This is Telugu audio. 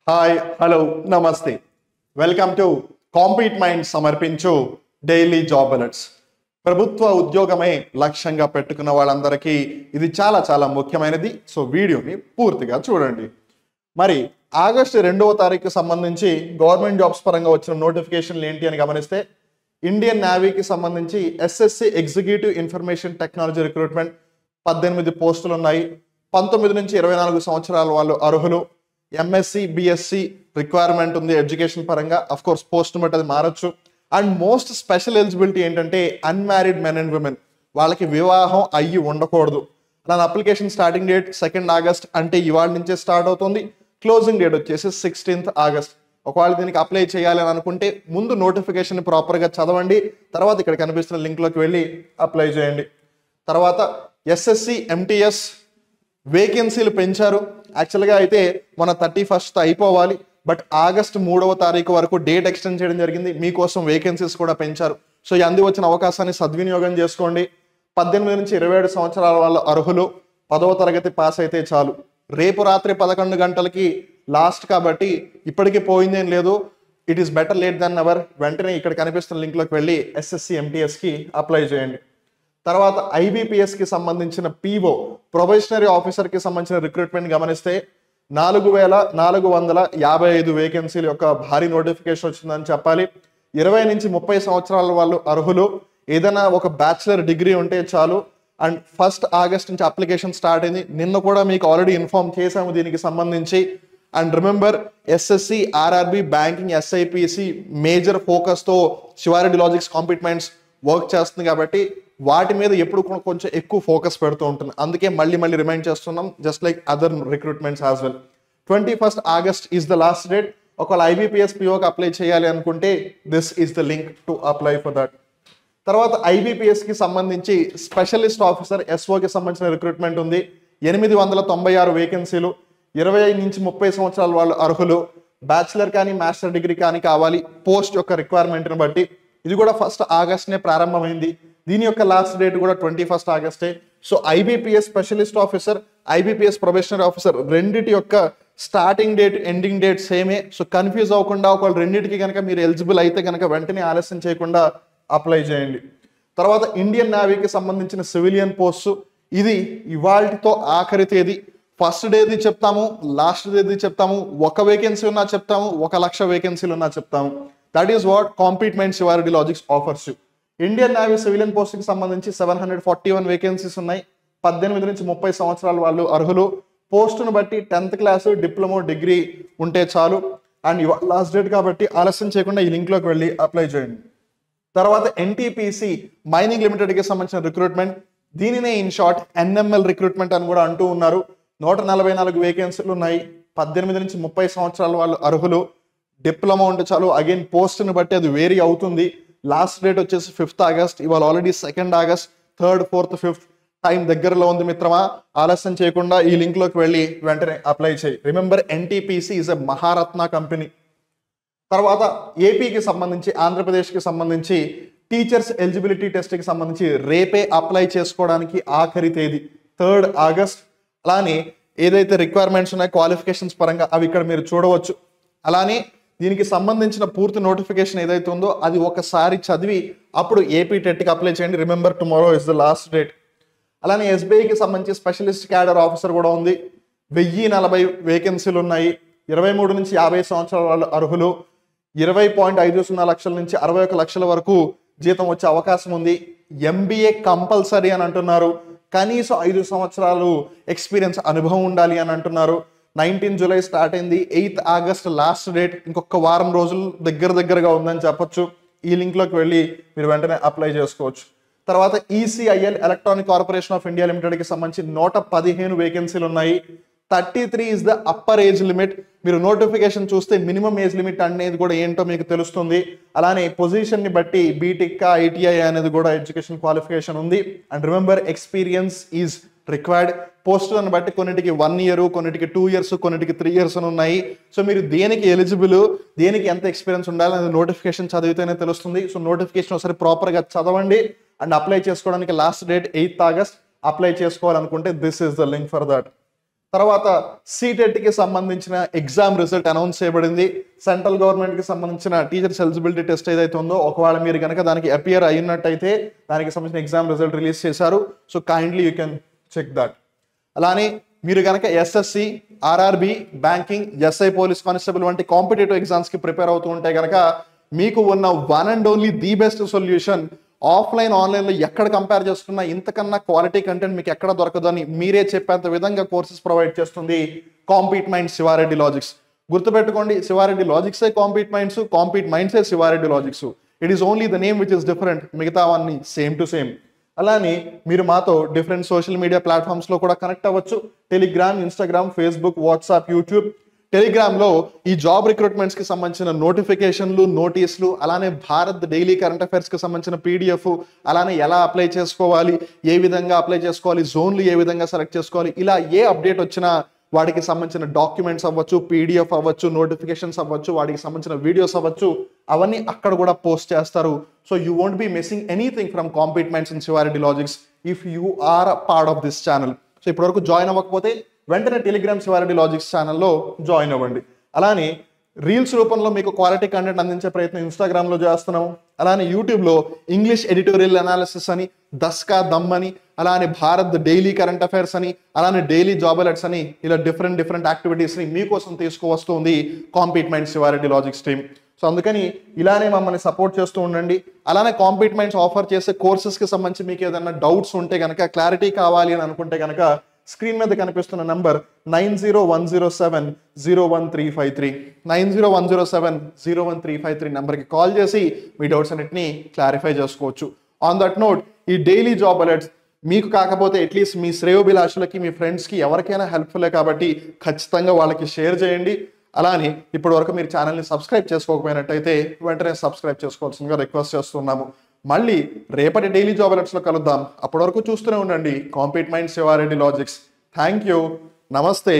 హాయ్ హలో నమస్తే వెల్కమ్ టు కాంపీట్ మైండ్ సమర్పించు డైలీ జాబ్ అలర్ట్స్. ప్రభుత్వ ఉద్యోగమే లక్ష్యంగా పెట్టుకున్న వాళ్ళందరికీ ఇది చాలా చాలా ముఖ్యమైనది. సో వీడియోని పూర్తిగా చూడండి. మరి ఆగస్టు 2వ తారీఖుకి సంబంధించి గవర్నమెంట్ జాబ్స్ పరంగా వచ్చిన నోటిఫికేషన్లు ఏంటి అని గమనిస్తే, ఇండియన్ నేవీకి సంబంధించి SSC executive information technology recruitment 18 పోస్టులు ఉన్నాయి. 19 నుంచి 24 సంవత్సరాల వాళ్ళు అర్హులు. ఎంఎస్సి బిఎస్సి రిక్వైర్మెంట్ ఉంది ఎడ్యుకేషన్ పరంగా. అఫ్ కోర్స్ పోస్ట్ బట్టి అది మారచ్చు. అండ్ మోస్ట్ స్పెషల్ ఎలిజిబిలిటీ ఏంటంటే అన్మ్యారీడ్ మెన్ అండ్ విమెన్, వాళ్ళకి వివాహం అయ్యి ఉండకూడదు. దాని అప్లికేషన్ స్టార్టింగ్ డేట్ 2 ఆగస్ట్, అంటే ఇవాళ నుంచే స్టార్ట్ అవుతుంది. క్లోజింగ్ డేట్ వచ్చేసి 16 ఆగస్ట్. ఒకవేళ దీనికి అప్లై చేయాలి అని అనుకుంటే ముందు నోటిఫికేషన్ ప్రాపర్గా చదవండి, తర్వాత ఇక్కడ కనిపిస్తున్న లింక్లోకి వెళ్ళి అప్లై చేయండి. తర్వాత ఎస్ఎస్సి ఎంటీఎస్ వేకెన్సీలు పెంచారు. యాక్చువల్గా అయితే మన 31st అయిపోవాలి, బట్ ఆగస్టు 3వ తారీఖు వరకు డేట్ ఎక్స్టెండ్ చేయడం జరిగింది. మీకోసం వేకెన్సీస్ కూడా పెంచారు. సో అంది వచ్చిన అవకాశాన్ని సద్వినియోగం చేసుకోండి. 18 నుంచి 27 సంవత్సరాల వాళ్ళ అర్హులు. 10వ తరగతి పాస్ అయితే చాలు. రేపు రాత్రి 11 గంటలకి లాస్ట్ కాబట్టి ఇప్పటికీ పోయిందేం లేదు. It is better late than never. వెంటనే ఇక్కడ కనిపిస్తున్న లింక్లోకి వెళ్ళి ఎస్ఎస్సి ఎంటీఎస్కి అప్లై చేయండి. తర్వాత ఐబీపీఎస్కి సంబంధించిన పీఓ ప్రొబేషనరీ ఆఫీసర్కి సంబంధించిన రిక్రూట్మెంట్ గమనిస్తే 4455 వేకెన్సీల యొక్క భారీ నోటిఫికేషన్ వచ్చిందని చెప్పాలి. 20 నుంచి 30 సంవత్సరాల వాళ్ళు అర్హులు. ఏదైనా ఒక బ్యాచిలర్ డిగ్రీ ఉంటే చాలు. అండ్ 1 ఆగస్ట్ నుంచి అప్లికేషన్ స్టార్ట్ అయింది. నిన్న కూడా మీకు ఆల్రెడీ ఇన్ఫార్మ్ చేశాము దీనికి సంబంధించి. And remember, SSC RRB banking SIPC major ఫోకస్తో Sivareddy logics compete minds work చేస్తుంది కాబట్టి వాటి మీద ఎప్పుడు కొంచెం ఎక్కువ ఫోకస్ పెడుతూ ఉంటుంది. అందుకే మళ్ళీ రిమైండ్ చేస్తున్నాం, just like other recruitments as well. 21 August is the last date. ఒకవేళ ఐబీపీఎస్ పిఓకి అప్లై చేయాలి అనుకుంటే this is the link to apply for that. తర్వాత ఐబీపీఎస్కి సంబంధించి స్పెషలిస్ట్ ఆఫీసర్ ఎస్ఓకి సంబంధించిన రిక్రూట్మెంట్ ఉంది. 896 వేకెన్సీలు. 20 నుంచి 30 సంవత్సరాల వాళ్ళు అర్హులు. బ్యాచిలర్ కానీ మాస్టర్ డిగ్రీ కానీ కావాలి పోస్ట్ యొక్క రిక్వైర్మెంట్ని బట్టి. ఇది కూడా 1 ఆగస్ట్నే ప్రారంభమైంది. దీని యొక్క లాస్ట్ డేట్ కూడా 21 ఆగస్టే. So IBPS specialist officer, IBPS probationary officer రెండింటి యొక్క స్టార్టింగ్ డేట్ ఎండింగ్ డేట్ సేమే. సో కన్ఫ్యూజ్ అవ్వకుండా ఒకవేళ రెండింటికి కనుక మీరు ఎలిజిబుల్ అయితే కనుక వెంటనే ఆలస్యం చేయకుండా అప్లై చేయండి. తర్వాత ఇండియన్ నేవీకి సంబంధించిన సివిలియన్ పోస్టు, ఇది ఇవాల్టితో ఆఖరి తేదీ. ఫస్ట్ డేది చెప్తాము, లాస్ట్ డేది చెప్తాము. 1 వేకెన్సీ ఉన్నా చెప్తాము, 1,00,000 వేకెన్సీలు ఉన్నా చెప్తాము. That is what compete mind Shiva Reddy logics offers you. Indian navy civilian పోస్ట్కి సంబంధించి 741 వేకెన్సీస్ ఉన్నాయి. 18 నుంచి 30 సంవత్సరాల వాళ్ళు అర్హులు. పోస్టును బట్టి 10th క్లాస్ డిప్లొమా డిగ్రీ ఉంటే చాలు. అండ్ లాస్ట్ డేట్ కాబట్టి ఆలస్యం చేయకుండా ఈ లింక్లోకి వెళ్ళి అప్లై చేయండి. తర్వాత ఎన్టీపీసీ మైనింగ్ లిమిటెడ్కి సంబంధించిన రిక్రూట్మెంట్, దీనినే ఇన్ షార్ట్ ఎన్ఎంఎల్ రిక్రూట్మెంట్ అని కూడా అంటూ ఉన్నారు. 144 వేకెన్సీలు ఉన్నాయి. 18 నుంచి 30 సంవత్సరాల వాళ్ళు అర్హులు. డిప్లొమా ఉంటే చాలు. అగైన్ పోస్ట్ని బట్టి అది వేరీ అవుతుంది. లాస్ట్ డేట్ వచ్చేసి 5 ఆగస్ట్. ఇవాళ already 2 August, 3rd 4th 5th time దగ్గరలో ఉంది మిత్రమా. ఆలస్యం చేయకుండా ఈ లింక్లోకి వెళ్ళి వెంటనే అప్లై చేయి. Remember, NTPC is a Maharatna company. తర్వాత ఏపీకి సంబంధించి, ఆంధ్రప్రదేశ్కి సంబంధించి టీచర్స్ ఎలిజిబిలిటీ టెస్ట్కి సంబంధించి రేపే అప్లై చేసుకోవడానికి ఆఖరి తేదీ 3rd ఆగస్ట్. అలానే ఏదైతే రిక్వైర్మెంట్స్ ఉన్నాయో క్వాలిఫికేషన్స్ పరంగా అవి ఇక్కడ మీరు చూడవచ్చు. అలానే దీనికి సంబంధించిన పూర్తి నోటిఫికేషన్ ఏదైతే ఉందో అది ఒకసారి చదివి అప్పుడు ఏపీ టెట్కి అప్లై చేయండి. Remember, tomorrow is the last date. అలానే ఎస్బీఐకి సంబంధించి స్పెషలిస్ట్ క్యాడర్ ఆఫీసర్ కూడా ఉంది. 1040 వేకెన్సీలు ఉన్నాయి. 23 నుంచి 50 సంవత్సరాల వాళ్ళు అర్హులు. 20.50 లక్షల నుంచి 61 లక్షల వరకు జీతం వచ్చే అవకాశం ఉంది. ఎంబీఏ కంపల్సరీ అని అంటున్నారు. కనీసం 5 సంవత్సరాలు ఎక్స్పీరియన్స్ అనుభవం ఉండాలి అని అంటున్నారు. 19 జూలై స్టార్ట్ అయింది. 8th August last date. ఇంకొక వారం రోజులు దగ్గరగా ఉందని చెప్పొచ్చు. ఈ లింక్లోకి వెళ్ళి మీరు వెంటనే అప్లై చేసుకోవచ్చు. తర్వాత ECIL electronic corporation of India లిమిటెడ్కి సంబంధించి 115 వేకెన్సీలు ఉన్నాయి. 33 is the upper age limit. మీరు నోటిఫికేషన్ చూస్తే మినిమం ఏజ్ లిమిట్ అనేది కూడా ఏంటో మీకు తెలుస్తుంది. అలానే పొజిషన్ని బట్టి బీటెక్ ఐటీఐ అనేది కూడా ఎడ్యుకేషన్ క్వాలిఫికేషన్ ఉంది. And remember, experience is required. పోస్టులను బట్టి కొన్నిటికి 1 year, కొన్నిటికి 2 years, కొన్నిటికి 3 years అని ఉన్నాయి. సో మీరు దేనికి ఎలిజిబుల్, దేనికి ఎంత ఎక్స్పీరియన్స్ ఉండాలి అనేది నోటిఫికేషన్ చదివితేనే తెలుస్తుంది. సో నోటిఫికేషన్ ఒకసారి ప్రాపర్గా చదవండి. అండ్ అప్లై చేసుకోవడానికి last date 8th August. Apply చేసుకోవాలనుకుంటే this is the link for that. తర్వాత సీటెట్కి సంబంధించిన ఎగ్జామ్ రిజల్ట్ అనౌన్స్ చేయబడింది. సెంట్రల్ గవర్నమెంట్కి సంబంధించిన టీచర్స్ ఎలిజిబిలిటీ టెస్ట్ ఏదైతే ఉందో ఒకవేళ మీరు కనుక దానికి అపియర్ అయినట్టయితే దానికి సంబంధించిన ఎగ్జామ్ రిజల్ట్ రిలీజ్ చేశారు. So kindly you can check that. అలానే మీరు కనుక SSC, RRB, banking, SI police constable వంటి కాంపిటేటివ్ ఎగ్జామ్స్కి ప్రిపేర్ అవుతూ ఉంటే కనుక మీకు ఉన్న one and only the best solution, offline ఆన్లైన్లో ఎక్కడ కంపేర్ చేసుకున్నా ఇంతకన్నా క్వాలిటీ కంటెంట్ మీకు ఎక్కడ దొరకదని మీరే చెప్పేంత విధంగా కోర్సెస్ ప్రొవైడ్ చేస్తుంది కాంపీట్ మైండ్స్ శివారెడ్డి లాజిక్స్. గుర్తుపెట్టుకోండి, శివారెడ్డి లాజిక్సే కాంపీట్ మైండ్స్, కాంపీట్ మైండ్సే Sivareddy logics. It is only the name which is different, మిగతావన్నీ సేమ్ టు సేమ్. అలానే మీరు మాతో డిఫరెంట్ సోషల్ మీడియా ప్లాట్ఫామ్స్లో కూడా కనెక్ట్ అవ్వచ్చు. Telegram, Instagram, Facebook, WhatsApp, YouTube. టెలిగ్రామ్లో ఈ జాబ్ రిక్రూట్మెంట్స్కి సంబంధించిన నోటిఫికేషన్లు, నోటీసులు, అలానే భారత్ డైలీ కరెంట్ అఫైర్స్కి సంబంధించిన పీడిఎఫ్, అలానే ఎలా అప్లై చేసుకోవాలి, ఏ విధంగా అప్లై చేసుకోవాలి, జోన్లు ఏ విధంగా సెలెక్ట్ చేసుకోవాలి, ఇలా ఏ అప్డేట్ వచ్చినా వాటికి సంబంధించిన డాక్యుమెంట్స్ అవ్వచ్చు, పీడిఎఫ్ అవ్వచ్చు, నోటిఫికేషన్స్ అవ్వచ్చు, వాటికి సంబంధించిన వీడియోస్ అవ్వచ్చు, అవన్నీ అక్కడ కూడా పోస్ట్ చేస్తారు. So you won't be missing anything from compete minds and Shiva Reddy logics if you are a part of this channel. So ఇప్పటివరకు జాయిన్ అవ్వకపోతే వెంటనే టెలిగ్రామ్ శివారెడ్డి లాజిక్స్ ఛానల్లో జాయిన్ అవ్వండి. అలానే రీల్స్ రూపంలో మీకు క్వాలిటీ కంటెంట్ అందించే ప్రయత్నం ఇన్స్టాగ్రామ్లో చేస్తున్నాము. అలానే యూట్యూబ్లో ఇంగ్లీష్ ఎడిటోరియల్ అనాలిసిస్ అని, దస్కా దమ్ అని, అలానే భారత్ డైలీ కరెంట్ అఫైర్స్ అని, అలానే డైలీ జాబ్ అలర్ట్స్ అని, ఇలా డిఫరెంట్ యాక్టివిటీస్ని మీకోసం తీసుకువస్తుంది compete minds Sivareddy logics team. So అందుకని ఇలానే మమ్మల్ని సపోర్ట్ చేస్తూ ఉండండి. అలానే కాంపీట్ మైండ్స్ ఆఫర్ చేసే కోర్సెస్కి సంబంధించి మీకు ఏదైనా డౌట్స్ ఉంటే కనుక, క్లారిటీ కావాలి అని అనుకుంటే కనుక స్క్రీన్ మీద కనిపిస్తున్న నంబర్ 9010701353 9010701353 నెంబర్కి కాల్ చేసి మీ డౌట్స్ అన్నిటిని క్లారిఫై చేసుకోవచ్చు. ఆన్ దట్ నోట్, ఈ డైలీ జాబ్ అలర్ట్స్ మీకు కాకపోతే అట్లీస్ట్ మీ శ్రేయోభిలాషులకి, మీ ఫ్రెండ్స్కి ఎవరికైనా హెల్ప్ఫుల్లే కాబట్టి ఖచ్చితంగా వాళ్ళకి షేర్ చేయండి. అలానే ఇప్పటి వరకు మీరు ఛానల్ని సబ్స్క్రైబ్ చేసుకోకపోయినట్టయితే వెంటనే సబ్స్క్రైబ్ చేసుకోవాల్సిందిగా రిక్వెస్ట్ చేస్తున్నాము. మళ్ళీ రేపటి డైలీ జాబ్ అలర్ట్స్లో కలుద్దాం. అప్పటి వరకు చూస్తూనే ఉండండి compete minds Sivareddy logics. Thank you. నమస్తే.